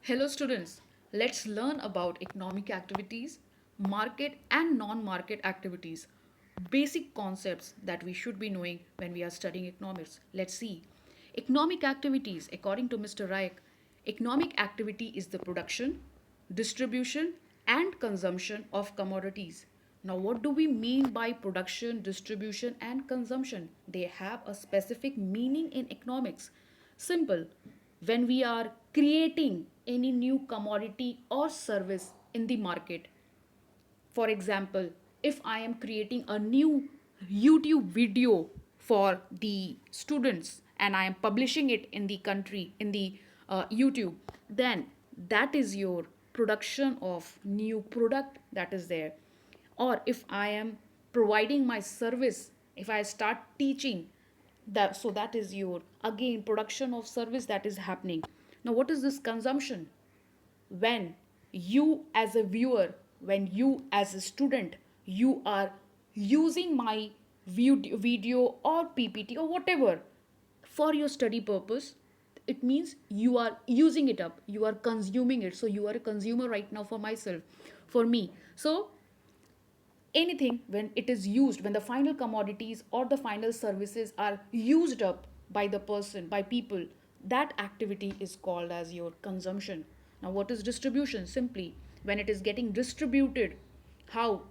Hello students, let's learn about economic activities, market and non-market activities. Basic concepts that we should be knowing when we are studying economics. Let's see. Economic activities, according to Mr. Reich, economic activity is the production, distribution and consumption of commodities. Now, what do we mean by production, distribution and consumption? They have a specific meaning in economics. Simple. When we are creating any new commodity or service in the market, for example, if I am creating a new YouTube video for the students and I am publishing it in the country, in the YouTube, then that is your production of new product that is there. Or if I am providing my service, if I start teaching, that is your again production of service that is happening. Now what is this consumption? When you as a viewer, when you as a student, you are using my video or PPT or whatever for your study purpose, it means you are using it up, you are consuming it. So you are a consumer right now for myself, for me. So anything when it is used, when the final commodities or the final services are used up by the person, by people, that activity is called as your consumption. Now what is distribution? Simply when it is getting distributed, how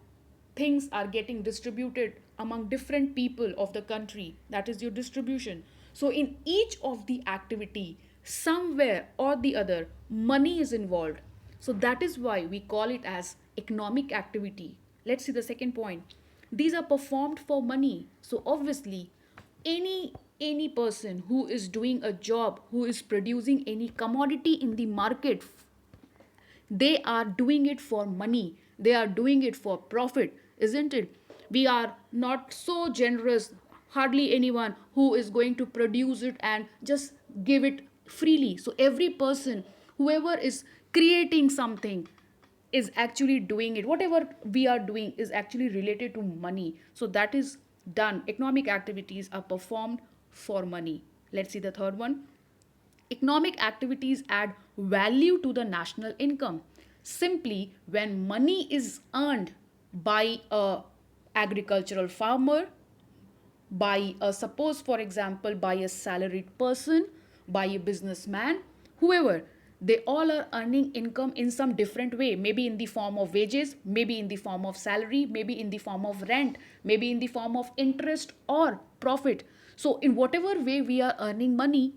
things are getting distributed among different people of the country, that is your distribution. So in each of the activity, somewhere or the other, money is involved. So that is why we call it as economic activity. Let's see the second point. These are performed for money. So obviously, any person who is doing a job, who is producing any commodity in the market, they are doing it for money, they are doing it for profit, isn't it? We are not so generous, hardly anyone who is going to produce it and just give it freely. So every person, whoever is creating something, is actually doing it. Whatever we are doing is actually related to money. So that is done. Economic activities are performed for money. Let's see the third one. Economic activities add value to the national income. Simply, when money is earned by a agricultural farmer, by a, suppose for example, by a salaried person, by a businessman, whoever, they all are earning income in some different way, maybe in the form of wages, maybe in the form of salary, maybe in the form of rent, maybe in the form of interest or profit. So in whatever way we are earning money,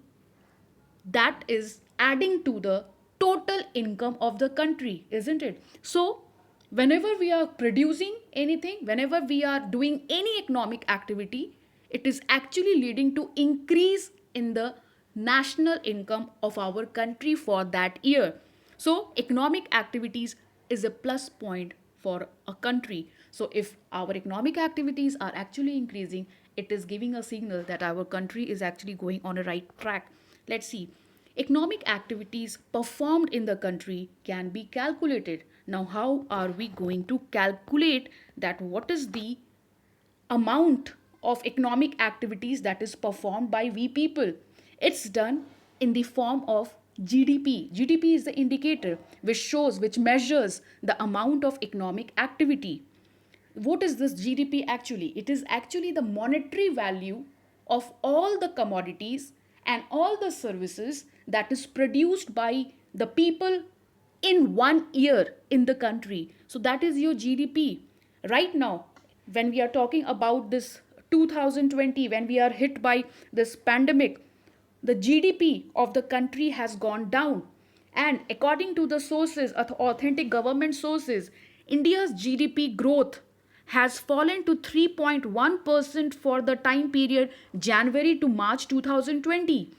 that is adding to the total income of the country, isn't it? So whenever we are producing anything, whenever we are doing any economic activity, it is actually leading to increase in the national income of our country for that year. So economic activities is a plus point for a country. So if our economic activities are actually increasing, it is giving a signal that our country is actually going on a right track. Let's see. Economic activities performed in the country can be calculated. Now, how are we going to calculate that? What is the amount of economic activities that is performed by we people? It's done in the form of GDP. GDP is the indicator which shows, which measures the amount of economic activity. What is this GDP actually? It is actually the monetary value of all the commodities and all the services that is produced by the people in 1 year in the country. So that is your GDP. Right now, when we are talking about this 2020, when we are hit by this pandemic, the GDP of the country has gone down. And according to the sources, authentic government sources, India's GDP growth has fallen to 3.1% for the time period January to March 2020.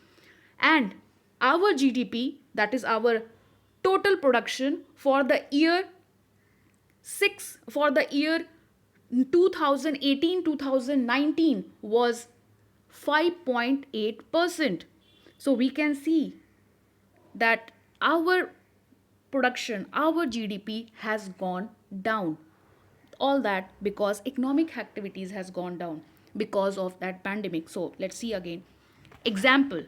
And our GDP, that is our total production for the year 2018-2019 was 5.8%. So we can see that our production, our GDP has gone down. All that because economic activities has gone down because of that pandemic. So let's see again. Example: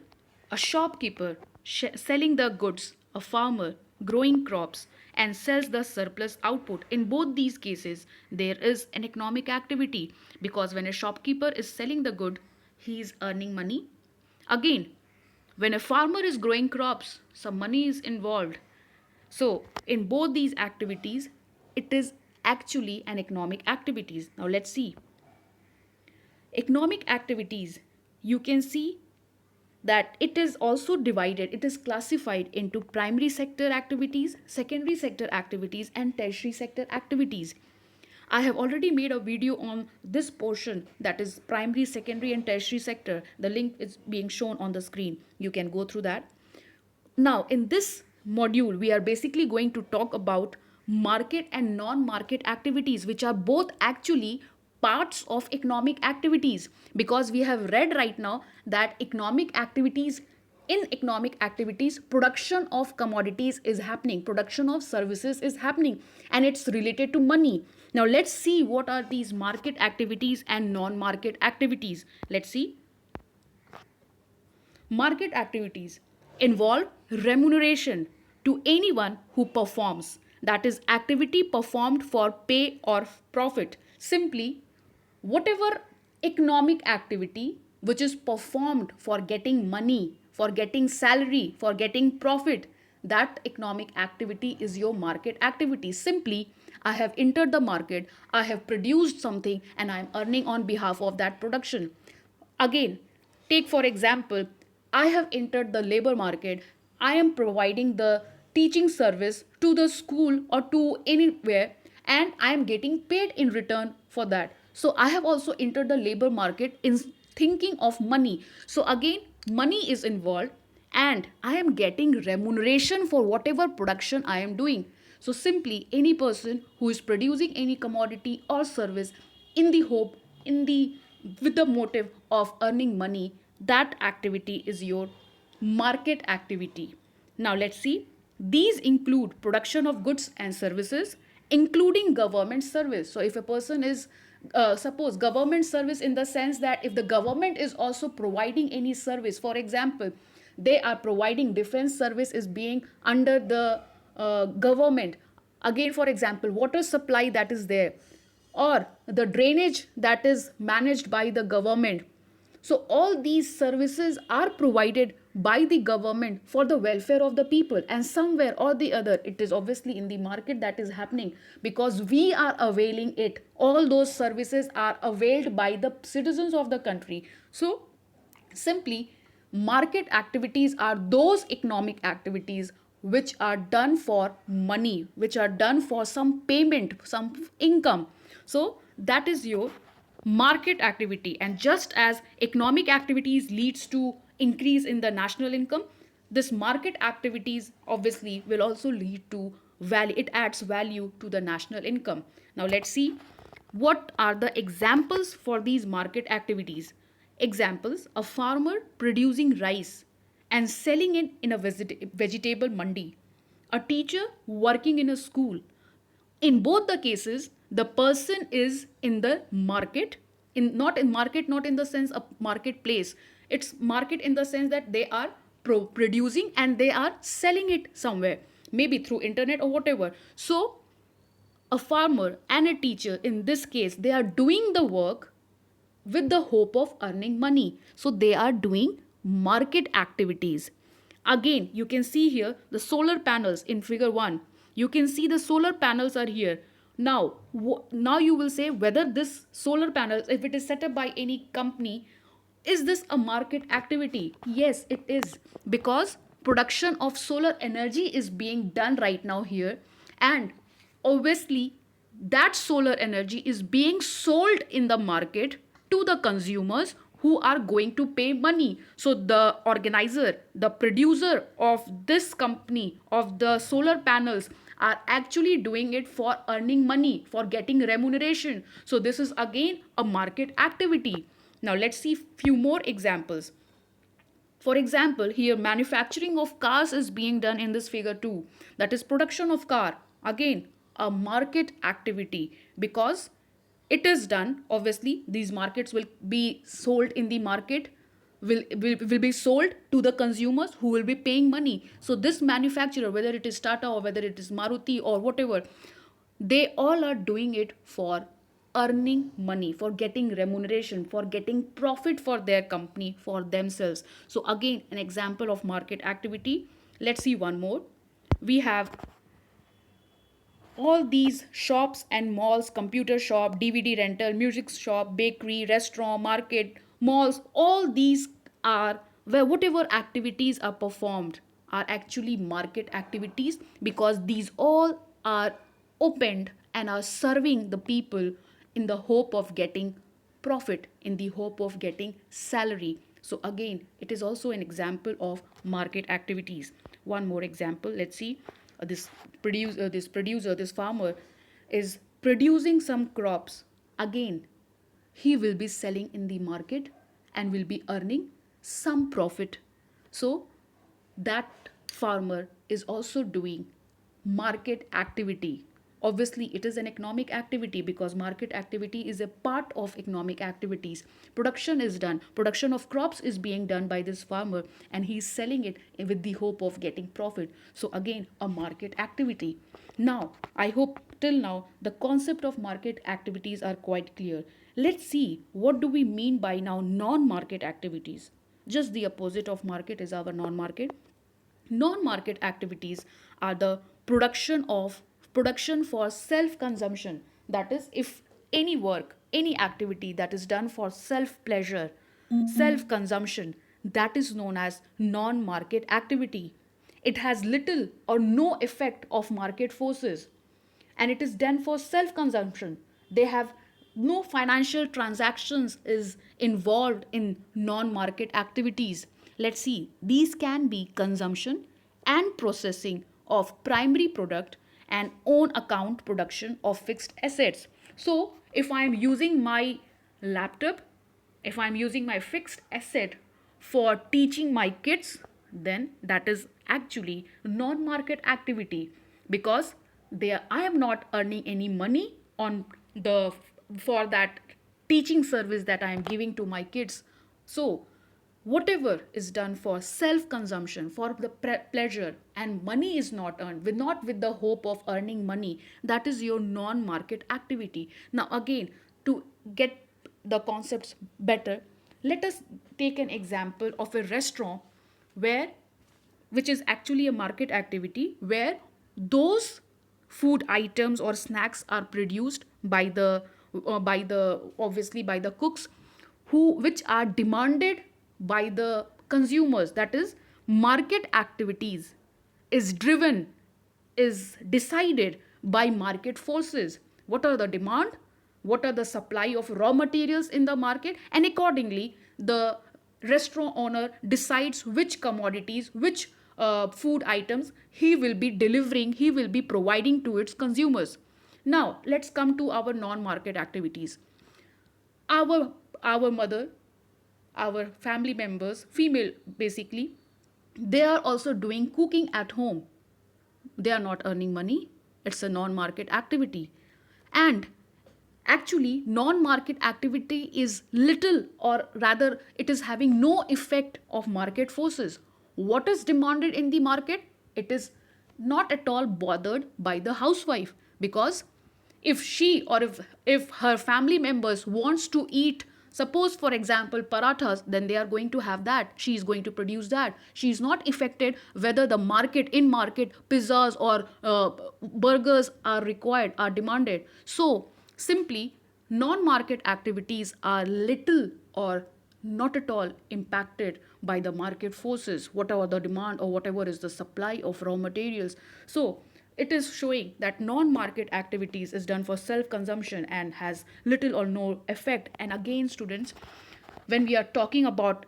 a shopkeeper selling the goods, a farmer growing crops and sells the surplus output. In both these cases, there is an economic activity because when a shopkeeper is selling the good, he is earning money. Again, when a farmer is growing crops, some money is involved. So, in both these activities, it is actually an economic activities. Now, let's see. Economic activities, you can see that it is also divided, it is classified into primary sector activities, secondary sector activities, and tertiary sector activities. I have already made a video on this portion, that is primary, secondary, and tertiary sector. The link is being shown on the screen. You can go through that. Now, in this module, we are basically going to talk about market and non-market activities, which are both actually parts of economic activities, because we have read right now that economic activities, in economic activities, production of commodities is happening, production of services is happening, and it's related to money. Now, let's see what are these market activities and non-market activities. Let's see. Market activities involve remuneration to anyone who performs, that is, activity performed for pay or profit. Simply, whatever economic activity which is performed for getting money, for getting salary, for getting profit, that economic activity is your market activity. Simply, I have entered the market, I have produced something, and I am earning on behalf of that production. Again, take for example, I have entered the labor market. I am providing the teaching service to the school or to anywhere, and I am getting paid in return for that. So I have also entered the labor market in thinking of money. So again, money is involved, and I am getting remuneration for whatever production I am doing. So simply, any person who is producing any commodity or service in the hope, in the with the motive of earning money, that activity is your market activity. Now let's see. These include production of goods and services, including government service. So if a person is suppose government service, in the sense that if the government is also providing any service, for example, they are providing defense service is being under the government. Again, for example, water supply that is there, or the drainage that is managed by the government. So all these services are provided by the government for the welfare of the people, and somewhere or the other it is obviously in the market that is happening, because we are availing it. All those services are availed by the citizens of the country. So simply, market activities are those economic activities which are done for money, which are done for some payment, some income. So that is your market activity. And just as economic activities leads to increase in the national income, this market activities obviously will also lead to value, it adds value to the national income. Now let's see what are the examples for these market activities. Examples: a farmer producing rice and selling it in a vegetable mandi, a teacher working in a school. In both the cases, the person is in the market, in not in market, not in the sense of marketplace. It's market in the sense that they are producing and they are selling it somewhere, maybe through internet or whatever. So a farmer and a teacher, in this case, they are doing the work with the hope of earning money. So they are doing market activities. Again, you can see here the solar panels in figure 1. You can see the solar panels are here. Now, now you will say whether this solar panels, if it is set up by any company, is this a market activity? Yes, it is, because production of solar energy is being done right now here, and obviously that solar energy is being sold in the market to the consumers who are going to pay money. So the organizer, the producer of this company of the solar panels are actually doing it for earning money, for getting remuneration. So this is again a market activity. Now let's see few more examples. For example, here manufacturing of cars is being done in this figure 2. That is production of car. Again, a market activity, because it is done, obviously these markets will be sold in the market will be sold to the consumers who will be paying money. So this manufacturer, whether it is Tata or whether it is Maruti or whatever, they all are doing it for earning money, for getting remuneration, for getting profit for their company, for themselves. So again, an example of market activity. Let's see one more. We have all these shops and malls: computer shop, DVD rental, music shop, bakery, restaurant, market, malls. All these are where whatever activities are performed are actually market activities, because these all are opened and are serving the people in the hope of getting profit, in the hope of getting salary. So again, it is also an example of market activities. One more example, let's see. This farmer is producing some crops. Again, he will be selling in the market and will be earning some profit. So that farmer is also doing market activity. Obviously it is an economic activity, because market activity is a part of economic activities. Production is done, production of crops is being done by this farmer, and he is selling it with the hope of getting profit. So again, a market activity. Now I hope till now the concept of market activities are quite clear. Let's see what do we mean by now non market activities. Just the opposite of market is our non market. Non-market activities are the production for self-consumption. That is, if any work, any activity that is done for self-pleasure, self-consumption, that is known as non-market activity. It has little or no effect of market forces, and it is done for self consumption. They have no financial transactions is involved in non market activities. Let's see, these can be consumption and processing of primary product and own account production of fixed assets. So if I am using my laptop, if I'm using my fixed asset for teaching my kids, then that is actually non market activity, because I am not earning any money on the for that teaching service that I am giving to my kids. So whatever is done for self consumption, for the pleasure, and money is not earned with, not with the hope of earning money, that is your non market activity. Now again, to get the concepts better, let us take an example of a restaurant where, which is actually a market activity, where those food items or snacks are produced by the obviously by the cooks, who which are demanded by the consumers. That is, market activities is driven, is decided by market forces. What are the demand, what are the supply of raw materials in the market, and accordingly the restaurant owner decides which commodities, which food items he will be delivering, he will be providing to its consumers. Now let's come to our non market activities. Our mother, our family members, female basically, they are also doing cooking at home. They are not earning money, it's a non market activity. And actually non market activity is little, or rather it is having no effect of market forces. What is demanded in the market, it is not at all bothered by the housewife, because if she, or if her family members wants to eat, suppose for example parathas, then they are going to have that, she is going to produce that. She is not affected whether the market, in market pizzas or burgers are required, are demanded. So simply, non market activities are little or not at all impacted by the market forces, whatever the demand or whatever is the supply of raw materials. So it is showing that non market activities is done for self consumption and has little or no effect. And again students, when we are talking about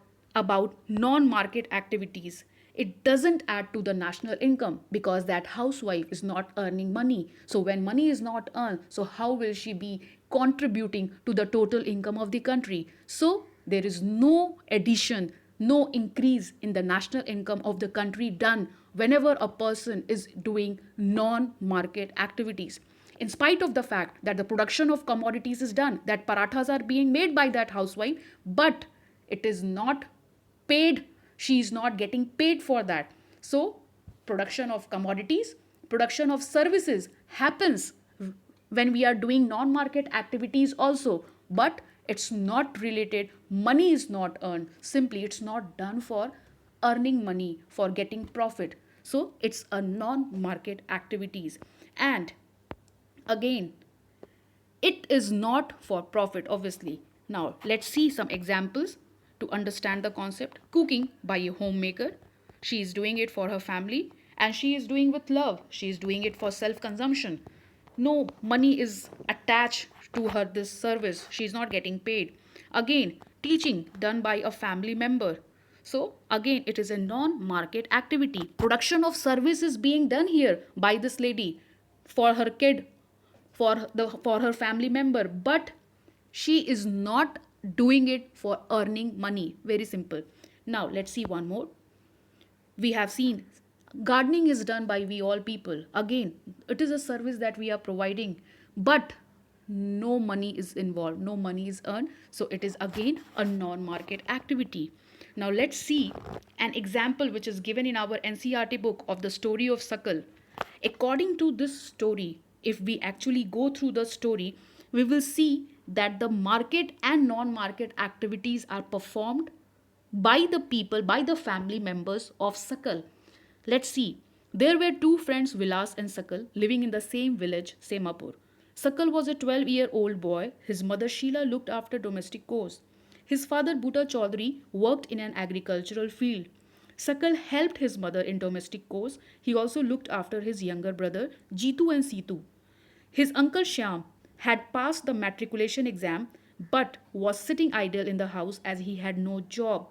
non market activities, it doesn't add to the national income, because that housewife is not earning money. So when money is not earned, so how will she be contributing to the total income of the country? So there is no addition, no increase in the national income of the country done whenever a person is doing non market activities. In spite of the fact that the production of commodities is done, that parathas are being made by that housewife, but it is not paid, she is not getting paid for that. So production of commodities, production of services happens when we are doing non market activities also, but it's not related, money is not earned, simply it's not done for earning money, for getting profit. So it's a non market activities. And again, it is not for profit, obviously. Now, let's see some examples to understand the concept. Cooking by a homemaker. She is doing it for her family and she is doing with love. She is doing it for self consumption. No money is attached to her this service. She is not getting paid. Again, teaching done by a family member. So again, it is a non-market activity. Production of service is being done here by this lady for her kid, for her family member, but she is not doing it for earning money. Very simple. Now let's see one more. We have seen gardening is done by we all people. Again, it is a service that we are providing, but no money is involved, no money is earned, so it is again a non market activity. Now let's see an example which is given in our NCRT book of the story of Sakal. According to this story, if we actually go through the story, we will see that the market and non market activities are performed by the people, by the family members of Sakal. Let's see. There were two friends, Vilas and Sakal, living in the same village, Semapur. Sakal was a 12-year-old boy. His mother Sheila looked after domestic chores. His father Bhuta Chaudhary worked in an agricultural field. Sakal helped his mother in domestic chores. He also looked after his younger brother Jitu and Situ. His uncle Shyam had passed the matriculation exam but was sitting idle in the house as he had no job.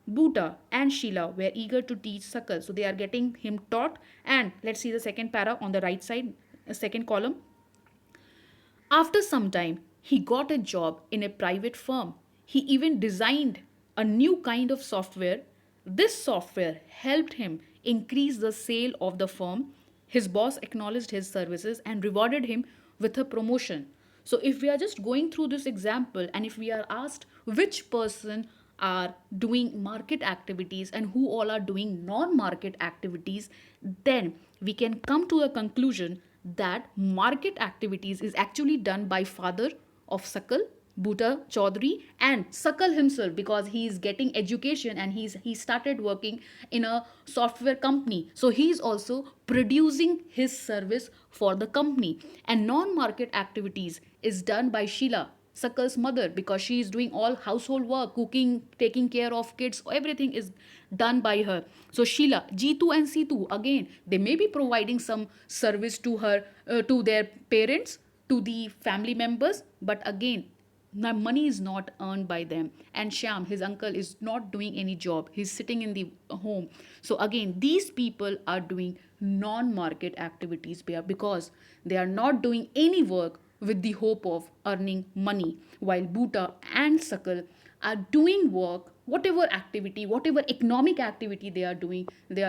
Bhuta and Sheila were eager to teach Sakal, so they are getting him taught. And let's see the second para on the right side, second column. After some time, he got a job in a private firm. He even designed a new kind of software. This software helped him increase the sale of the firm. His boss acknowledged his services and rewarded him with a promotion. So, if we are just going through this example and if we are asked which person are doing market activities and who all are doing non market activities, then we can come to a conclusion that market activities is actually done by father of Sakal, Bhuta Chaudhary, and Sakal himself, because he is getting education and he started working in a software company. So he is also producing his service for the company. And non-market activities is done by Sheila, Sakal's mother, because she is doing all household work, cooking, taking care of kids, everything is done by her. So Sheila, Jitu and Situ, again, they may be providing some service to her, to their parents, to the family members, but again, the money is not earned by them. And Shyam, his uncle, is not doing any job. He's sitting in the home. So again, these people are doing non-market activities because they are not doing any work with the hope of earning money, while Bhuta and Sakal are doing work, whatever activity, whatever economic activity they are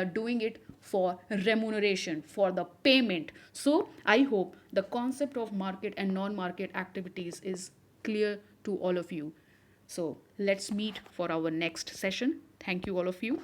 doing it for remuneration, for the payment. So I hope the concept of market and non-market activities is clear to all of you. So let's meet for our next session. Thank you, all of you.